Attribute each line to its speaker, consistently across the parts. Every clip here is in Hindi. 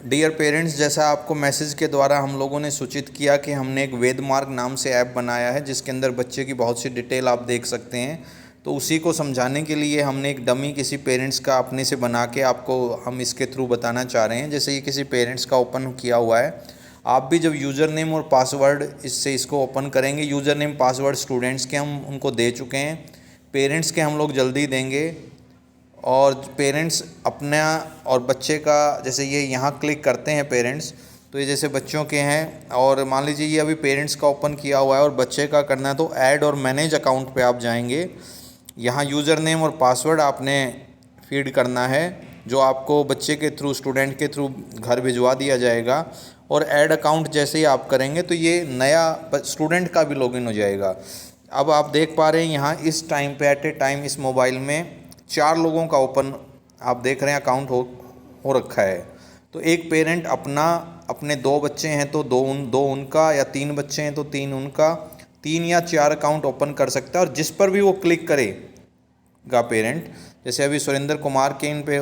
Speaker 1: डियर पेरेंट्स, जैसा आपको मैसेज के द्वारा हम लोगों ने सूचित किया कि हमने एक वेदमार्ग नाम से ऐप बनाया है जिसके अंदर बच्चे की बहुत सी डिटेल आप देख सकते हैं। तो उसी को समझाने के लिए हमने एक डमी किसी पेरेंट्स का अपने से बना के आपको हम इसके थ्रू बताना चाह रहे हैं। जैसे ये किसी पेरेंट्स का ओपन किया हुआ है, आप भी जब यूज़र नेम और पासवर्ड इससे इसको ओपन करेंगे, यूज़र नेम पासवर्ड स्टूडेंट्स के हम उनको दे चुके हैं, पेरेंट्स के हम लोग जल्दी देंगे। और पेरेंट्स अपना और बच्चे का, जैसे ये यहाँ क्लिक करते हैं पेरेंट्स, तो ये जैसे बच्चों के हैं और मान लीजिए ये अभी पेरेंट्स का ओपन किया हुआ है और बच्चे का करना है, तो ऐड और मैनेज अकाउंट पे आप जाएंगे। यहाँ यूज़र नेम और पासवर्ड आपने फीड करना है जो आपको बच्चे के थ्रू, स्टूडेंट के थ्रू घर भिजवा दिया जाएगा। और ऐड अकाउंट जैसे ही आप करेंगे तो ये नया स्टूडेंट का भी लॉगिन हो जाएगा। अब आप देख पा रहे हैं यहाँ इस टाइम पे एट ए टाइम इस मोबाइल में 4 लोगों का ओपन आप देख रहे हैं अकाउंट हो रखा है। तो एक पेरेंट अपने 2 बच्चे हैं तो दो उनका, या 3 बच्चे हैं तो 3 उनका, 3 या 4 अकाउंट ओपन कर सकता है। और जिस पर भी वो क्लिक करेगा पेरेंट, जैसे अभी सुरेंद्र कुमार के इन पे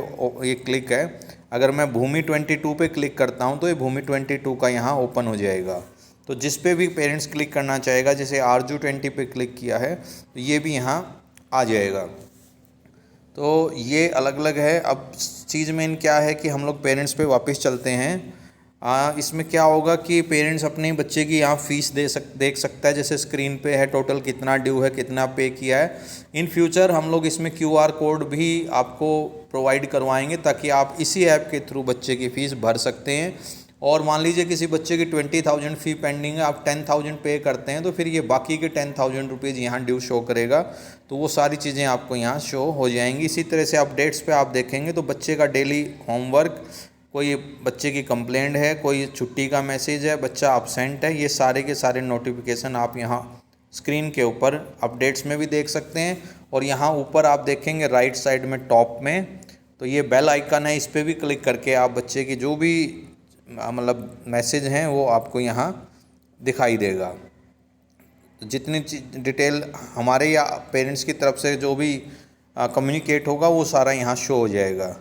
Speaker 1: ये क्लिक है, अगर मैं भूमि 22 पे क्लिक करता हूँ तो ये भूमि 22 का यहाँ ओपन हो जाएगा। तो जिस पे भी पेरेंट्स क्लिक करना चाहेगा, जैसे आरजू 20 पे क्लिक किया है तो ये भी यहाँ आ जाएगा। तो ये अलग अलग है। अब चीज़ में क्या है कि हम लोग पेरेंट्स पे वापस चलते हैं। इसमें क्या होगा कि पेरेंट्स अपने बच्चे की यहाँ फ़ीस देख सकता है, जैसे स्क्रीन पे है टोटल कितना ड्यू है, कितना पे किया है। इन फ्यूचर हम लोग इसमें QR कोड भी आपको प्रोवाइड करवाएंगे ताकि आप इसी ऐप के थ्रू बच्चे की फ़ीस भर सकते हैं। और मान लीजिए किसी बच्चे की 20,000 फ़ी पेंडिंग है, आप 10,000 पे करते हैं तो फिर ये बाकी के 10,000 रुपीज़ यहाँ ड्यू शो करेगा। तो वो सारी चीज़ें आपको यहाँ शो हो जाएंगी। इसी तरह से अपडेट्स पे आप देखेंगे तो बच्चे का डेली होमवर्क, कोई बच्चे की कंप्लेंट है, कोई छुट्टी का मैसेज है, बच्चा अब्सेंट है, ये सारे के सारे नोटिफिकेशन आप यहाँ स्क्रीन के ऊपर अपडेट्स में भी देख सकते हैं। और यहाँ ऊपर आप देखेंगे राइट साइड में टॉप में, तो ये बेल आइकन है, इस पर भी क्लिक करके आप बच्चे की जो भी मतलब मैसेज हैं वो आपको यहाँ दिखाई देगा। तो जितनी डिटेल हमारे या पेरेंट्स की तरफ से जो भी कम्युनिकेट होगा वो सारा यहाँ शो हो जाएगा।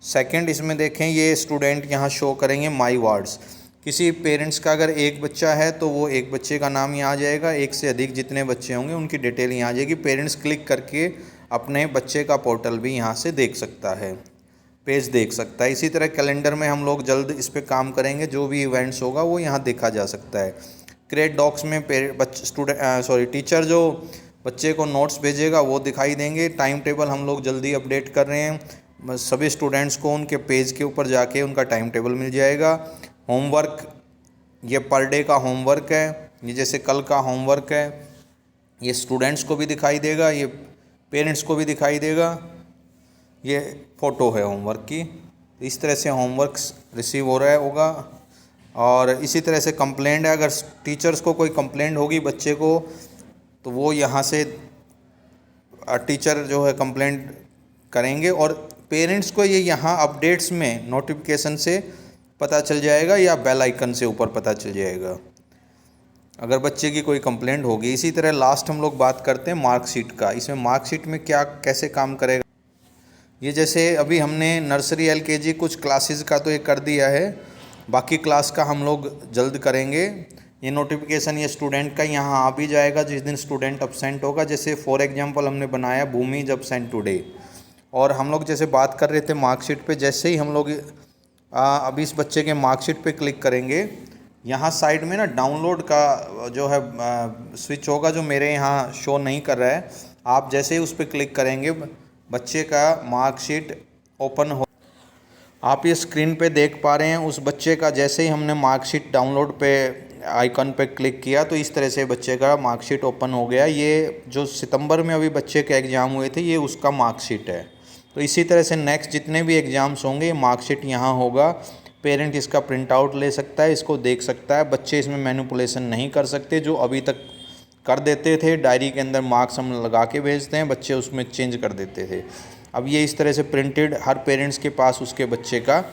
Speaker 1: सेकंड, इसमें देखें ये स्टूडेंट यहाँ शो करेंगे माई वार्ड्स। किसी पेरेंट्स का अगर एक बच्चा है तो वो एक बच्चे का नाम यहाँ आ जाएगा, एक से अधिक जितने बच्चे होंगे उनकी डिटेल यहाँ आ जाएगी। पेरेंट्स क्लिक करके अपने बच्चे का पोर्टल भी यहाँ से देख सकता है, पेज देख सकता है। इसी तरह कैलेंडर में हम लोग जल्द इस पे काम करेंगे, जो भी इवेंट्स होगा वो यहाँ देखा जा सकता है। क्रिएट डॉक्स में टीचर जो बच्चे को नोट्स भेजेगा वो दिखाई देंगे। टाइम टेबल हम लोग जल्दी अपडेट कर रहे हैं, सभी स्टूडेंट्स को उनके पेज के ऊपर जाके उनका टाइम टेबल मिल जाएगा। होमवर्क, ये पर डे का होमवर्क है, ये जैसे कल का होमवर्क है, ये स्टूडेंट्स को भी दिखाई देगा, ये पेरेंट्स को भी दिखाई देगा। ये फ़ोटो है होमवर्क की। इस तरह से होमवर्क रिसीव हो रहा होगा। और इसी तरह से कंप्लेंट है, अगर टीचर्स को कोई कंप्लेंट होगी बच्चे को तो वो यहाँ से टीचर जो है कंप्लेंट करेंगे और पेरेंट्स को ये यहाँ अपडेट्स में नोटिफिकेशन से पता चल जाएगा या बेल आइकन से ऊपर पता चल जाएगा अगर बच्चे की कोई कंप्लेंट होगी। इसी तरह लास्ट हम लोग बात करते हैं मार्कशीट का। इसमें मार्कशीट में क्या कैसे काम करेगा, ये जैसे अभी हमने नर्सरी LKG कुछ क्लासेस का तो ये कर दिया है, बाकी क्लास का हम लोग जल्द करेंगे। ये नोटिफिकेशन ये स्टूडेंट का यहाँ आ भी जाएगा जिस दिन स्टूडेंट अपसेंट होगा। जैसे फॉर एग्जांपल हमने बनाया भूमि इज अपसेंट टुडे, और हम लोग जैसे बात कर रहे थे मार्कशीट पे, जैसे ही हम लोग अभी इस बच्चे के मार्कशीट पे क्लिक करेंगे, यहाँ साइड में ना डाउनलोड का जो है स्विच होगा जो मेरे यहाँ शो नहीं कर रहा है। आप जैसे ही उस पर क्लिक करेंगे बच्चे का मार्कशीट ओपन हो। आप ये स्क्रीन पे देख पा रहे हैं उस बच्चे का, जैसे ही हमने मार्कशीट डाउनलोड पे आइकन पे क्लिक किया तो इस तरह से बच्चे का मार्कशीट ओपन हो गया। ये जो सितंबर में अभी बच्चे के एग्ज़ाम हुए थे ये उसका मार्कशीट है। तो इसी तरह से नेक्स्ट जितने भी एग्ज़ाम्स होंगे ये मार्कशीट यहाँ होगा। पेरेंट इसका प्रिंट आउट ले सकता है, इसको देख सकता है। बच्चे इसमें मैनिपुलेशन नहीं कर सकते, जो अभी तक कर देते थे डायरी के अंदर मार्क्स हम लगा के भेजते हैं, बच्चे उसमें चेंज कर देते थे। अब ये इस तरह से प्रिंटेड हर पेरेंट्स के पास उसके बच्चे का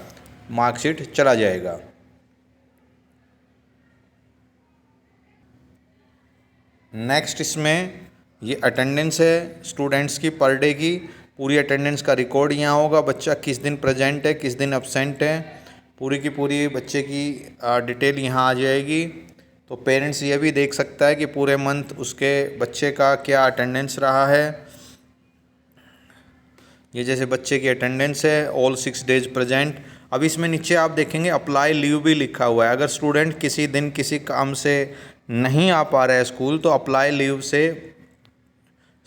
Speaker 1: मार्कशीट चला जाएगा। नेक्स्ट इसमें ये अटेंडेंस है स्टूडेंट्स की पर डे की, पूरी अटेंडेंस का रिकॉर्ड यहाँ होगा। बच्चा किस दिन प्रेजेंट है, किस दिन एब्सेंट है, पूरी की पूरी बच्चे की डिटेल यहाँ आ जाएगी। तो पेरेंट्स ये भी देख सकता है कि पूरे मंथ उसके बच्चे का क्या अटेंडेंस रहा है। ये जैसे बच्चे की अटेंडेंस है, ऑल 6 डेज प्रेजेंट। अब इसमें नीचे आप देखेंगे अप्लाई लीव भी लिखा हुआ है। अगर स्टूडेंट किसी दिन किसी काम से नहीं आ पा रहा है स्कूल, तो अप्लाई लीव से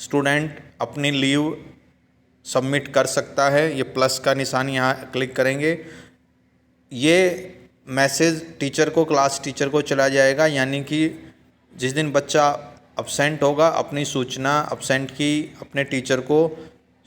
Speaker 1: स्टूडेंट अपनी लीव सबमिट कर सकता है। ये प्लस का निशान यहाँ क्लिक करेंगे, ये मैसेज टीचर को, क्लास टीचर को चला जाएगा। यानी कि जिस दिन बच्चा अब्सेंट होगा, अपनी सूचना अब्सेंट की अपने टीचर को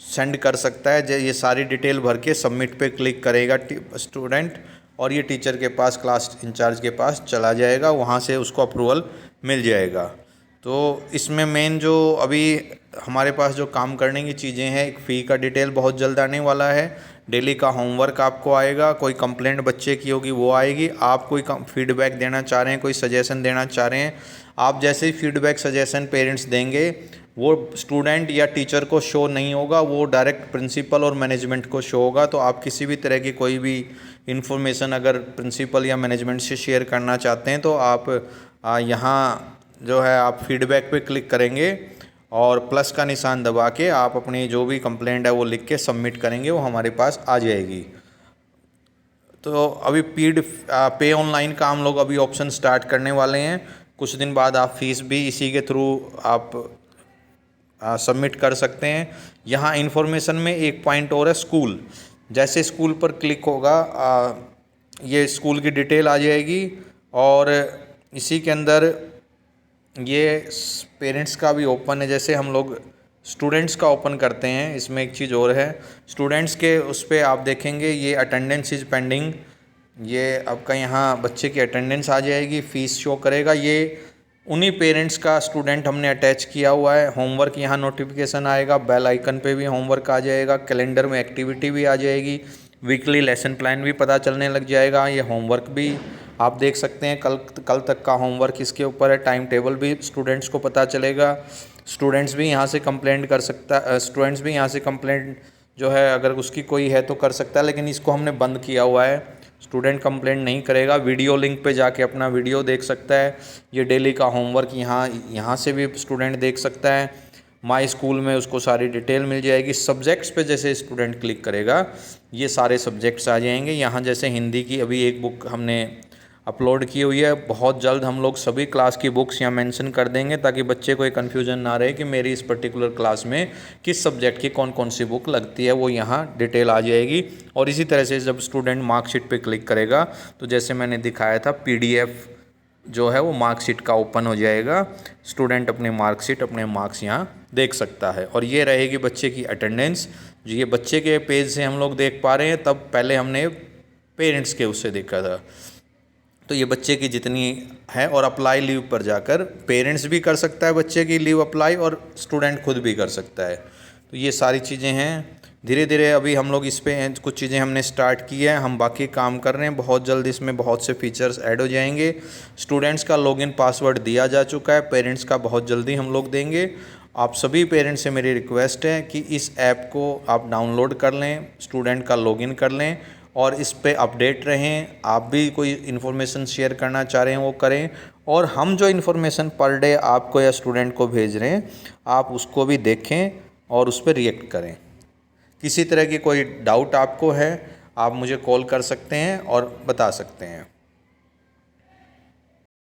Speaker 1: सेंड कर सकता है। ये सारी डिटेल भर के सबमिट पे क्लिक करेगा स्टूडेंट, और ये टीचर के पास, क्लास इंचार्ज के पास चला जाएगा, वहाँ से उसको अप्रूवल मिल जाएगा। तो इसमें मेन जो अभी हमारे पास जो काम करने की चीज़ें हैं, एक फ़ी का डिटेल बहुत जल्द आने वाला है, डेली का होमवर्क आपको आएगा, कोई कंप्लेंट बच्चे की होगी वो आएगी, आप कोई फीडबैक देना चाह रहे हैं, कोई सजेशन देना चाह रहे हैं, आप जैसे ही फीडबैक सजेशन पेरेंट्स देंगे वो स्टूडेंट या टीचर को शो नहीं होगा, वो डायरेक्ट प्रिंसिपल और मैनेजमेंट को शो होगा। तो आप किसी भी तरह की कोई भी इन्फॉर्मेशन अगर प्रिंसिपल या मैनेजमेंट से शेयर करना चाहते हैं, तो आप यहाँ जो है आप फीडबैक पे क्लिक करेंगे और प्लस का निशान दबा के आप अपनी जो भी कंप्लेंट है वो लिख के सबमिट करेंगे, वो हमारे पास आ जाएगी। तो अभी पे ऑनलाइन का हम लोग अभी ऑप्शन स्टार्ट करने वाले हैं। कुछ दिन बाद आप फीस भी इसी के थ्रू आप सबमिट कर सकते हैं। यहाँ इन्फॉर्मेशन में एक पॉइंट और है, स्कूल। जैसे स्कूल पर क्लिक होगा ये स्कूल की डिटेल आ जाएगी, और इसी के अंदर ये पेरेंट्स का भी ओपन है। जैसे हम लोग स्टूडेंट्स का ओपन करते हैं, इसमें एक चीज़ और है, स्टूडेंट्स के उस पर आप देखेंगे ये अटेंडेंस इज़ पेंडिंग, ये आपका यहाँ बच्चे की अटेंडेंस आ जाएगी, फ़ीस शो करेगा। ये उन्हीं पेरेंट्स का स्टूडेंट हमने अटैच किया हुआ है। होमवर्क यहाँ नोटिफिकेशन आएगा, बेल आइकन पे भी होमवर्क आ जाएगा, कैलेंडर में एक्टिविटी भी आ जाएगी, वीकली लेसन प्लान भी पता चलने लग जाएगा। ये होमवर्क भी आप देख सकते हैं, कल तक का होमवर्क इसके ऊपर है, टाइम टेबल भी स्टूडेंट्स को पता चलेगा। स्टूडेंट्स भी यहाँ से कंप्लेंट जो है अगर उसकी कोई है तो कर सकता है, लेकिन इसको हमने बंद किया हुआ है, स्टूडेंट कंप्लेंट नहीं करेगा। वीडियो लिंक पे जाके अपना वीडियो देख सकता है। ये डेली का होमवर्क यहाँ से भी स्टूडेंट देख सकता है। माई स्कूल में उसको सारी डिटेल मिल जाएगी। सब्जेक्ट्स पे जैसे स्टूडेंट क्लिक करेगा ये सारे सब्जेक्ट्स आ जाएंगे। यहाँ जैसे हिंदी की अभी एक बुक हमने अपलोड की हुई है, बहुत जल्द हम लोग सभी क्लास की बुक्स यहाँ मेंशन कर देंगे, ताकि बच्चे को कन्फ्यूजन ना रहे कि मेरी इस पर्टिकुलर क्लास में किस सब्जेक्ट की कौन कौन सी बुक लगती है, वो यहाँ डिटेल आ जाएगी। और इसी तरह से जब स्टूडेंट मार्कशीट पे क्लिक करेगा तो जैसे मैंने दिखाया था PDF जो है वो मार्कशीट का ओपन हो जाएगा, स्टूडेंट अपने मार्कशीट, अपने मार्क्स यहाँ देख सकता है। और ये रहेगी बच्चे की अटेंडेंस, जो ये बच्चे के पेज से हम लोग देख पा रहे हैं, तब पहले हमने पेरेंट्स के उससे देखा था। तो ये बच्चे की जितनी है, और अप्लाई लीव पर जाकर पेरेंट्स भी कर सकता है बच्चे की लीव अप्लाई, और स्टूडेंट खुद भी कर सकता है। तो ये सारी चीज़ें हैं। धीरे धीरे अभी हम लोग इस पे कुछ चीज़ें हमने स्टार्ट की है, हम बाकी काम कर रहे हैं। बहुत जल्द इसमें बहुत से फीचर्स ऐड हो जाएंगे। स्टूडेंट्स का लॉगिन पासवर्ड दिया जा चुका है, पेरेंट्स का बहुत जल्दी हम लोग देंगे। आप सभी पेरेंट्स से मेरी रिक्वेस्ट है कि इस ऐप को आप डाउनलोड कर लें, स्टूडेंट का लॉगिन कर लें और इस पे अपडेट रहें। आप भी कोई इन्फॉर्मेशन शेयर करना चाह रहे हैं वो करें, और हम जो इन्फॉर्मेशन पर डे आपको या स्टूडेंट को भेज रहे हैं आप उसको भी देखें और उस पर रिएक्ट करें। किसी तरह की कोई डाउट आपको है आप मुझे कॉल कर सकते हैं और बता सकते हैं।